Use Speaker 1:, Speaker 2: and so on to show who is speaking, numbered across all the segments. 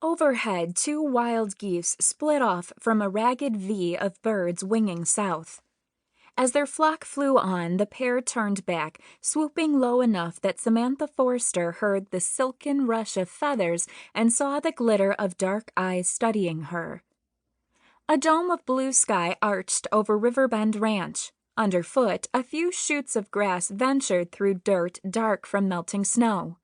Speaker 1: Overhead, two wild geese split off from a ragged V of birds winging south. As their flock flew on, the pair turned back, swooping low enough that Samantha Forster heard the silken rush of feathers and saw the glitter of dark eyes studying her. A dome of blue sky arched over Riverbend Ranch. Underfoot, a few shoots of grass ventured through dirt dark from melting snow.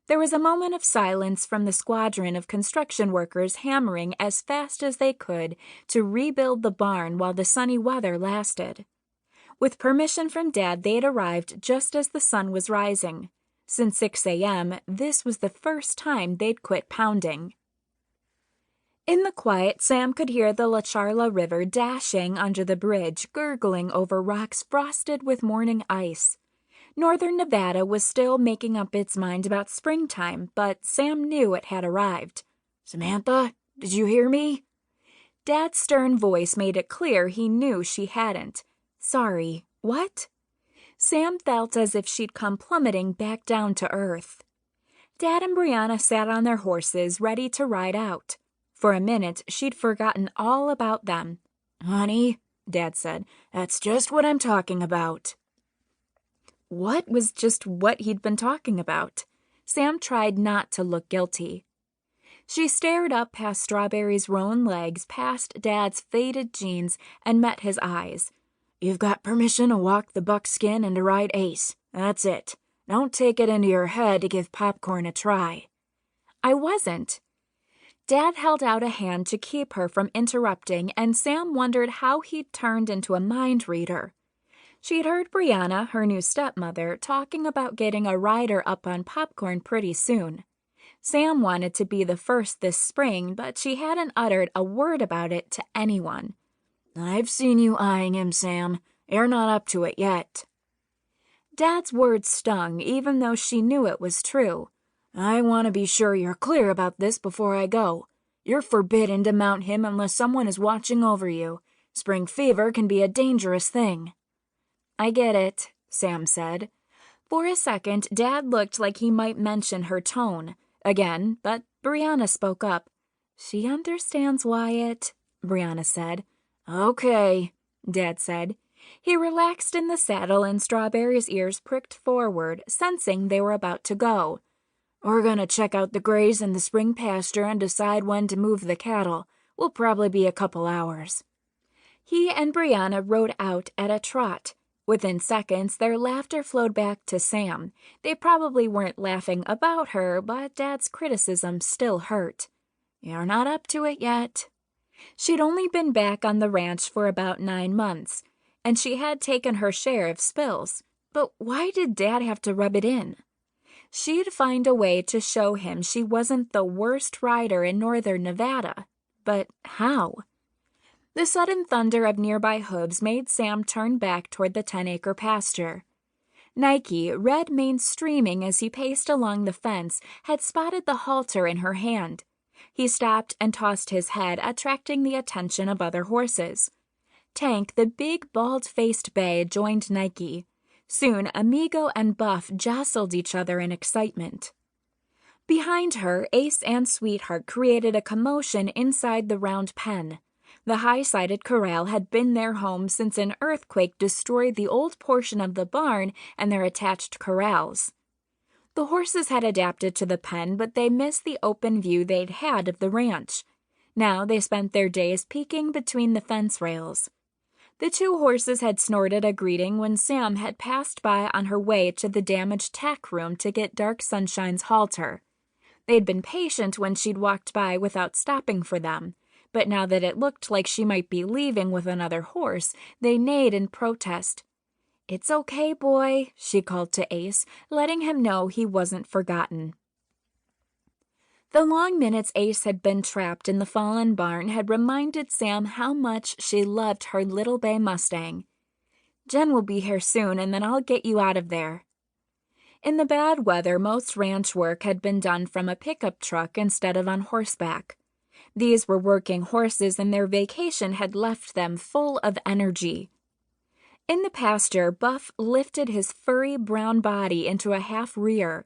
Speaker 1: There was a moment of silence from the squadron of construction workers hammering as fast as they could to rebuild the barn while the sunny weather lasted. With permission from Dad, they'd arrived just as the sun was rising. Since 6 a.m., this was the first time they'd quit pounding. In the quiet, Sam could hear the La Charla River dashing under the bridge, gurgling over rocks frosted with morning ice. Northern Nevada was still making up its mind about springtime, but Sam knew it had arrived. "Samantha, did you hear me?" Dad's stern voice made it clear he knew she hadn't. "Sorry, what?" Sam felt as if she'd come plummeting back down to earth. Dad and Brianna sat on their horses, ready to ride out. For a minute, she'd forgotten all about them. "Honey," Dad said, "that's just what I'm talking about." What was just what he'd been talking about? Sam tried not to look guilty. She stared up past Strawberry's roan legs, past Dad's faded jeans, and met his eyes. "You've got permission to walk the buckskin and to ride Ace. That's it. Don't take it into your head to give Popcorn a try." I wasn't. Dad held out a hand to keep her from interrupting, and Sam wondered how he'd turned into a mind reader. She'd heard Brianna, her new stepmother, talking about getting a rider up on Popcorn pretty soon. Sam wanted to be the first this spring, but she hadn't uttered a word about it to anyone. "I've seen you eyeing him, Sam. You're not up to it yet." Dad's words stung, even though she knew it was true. "I want to be sure you're clear about this before I go. You're forbidden to mount him unless someone is watching over you. Spring fever can be a dangerous thing." "I get it," Sam said. For a second, Dad looked like he might mention her tone again, but Brianna spoke up. "She understands, Wyatt," Brianna said. "Okay," Dad said. He relaxed in the saddle and Strawberry's ears pricked forward, sensing they were about to go. "We're gonna check out the grays in the spring pasture and decide when to move the cattle. We'll probably be a couple hours." He and Brianna rode out at a trot. Within seconds, their laughter flowed back to Sam. They probably weren't laughing about her, but Dad's criticism still hurt. "You're not up to it yet." She'd only been back on the ranch for about 9 months, and she had taken her share of spills. But why did Dad have to rub it in? She'd find a way to show him she wasn't the worst rider in northern Nevada. But how? The sudden thunder of nearby hooves made Sam turn back toward the 10-acre pasture. Nike, red mane streaming as he paced along the fence, had spotted the halter in her hand. He stopped and tossed his head, attracting the attention of other horses. Tank, the big, bald-faced bay, joined Nike. Soon, Amigo and Buff jostled each other in excitement. Behind her, Ace and Sweetheart created a commotion inside the round pen. The high-sided corral had been their home since an earthquake destroyed the old portion of the barn and their attached corrals. The horses had adapted to the pen, but they missed the open view they'd had of the ranch. Now they spent their days peeking between the fence rails. The 2 horses had snorted a greeting when Sam had passed by on her way to the damaged tack room to get Dark Sunshine's halter. They'd been patient when she'd walked by without stopping for them, but now that it looked like she might be leaving with another horse, they neighed in protest. "It's okay, boy," she called to Ace, letting him know he wasn't forgotten. The long minutes Ace had been trapped in the fallen barn had reminded Sam how much she loved her little bay Mustang. "Jen will be here soon, and then I'll get you out of there." In the bad weather, most ranch work had been done from a pickup truck instead of on horseback. These were working horses, and their vacation had left them full of energy. In the pasture, Buff lifted his furry brown body into a half rear.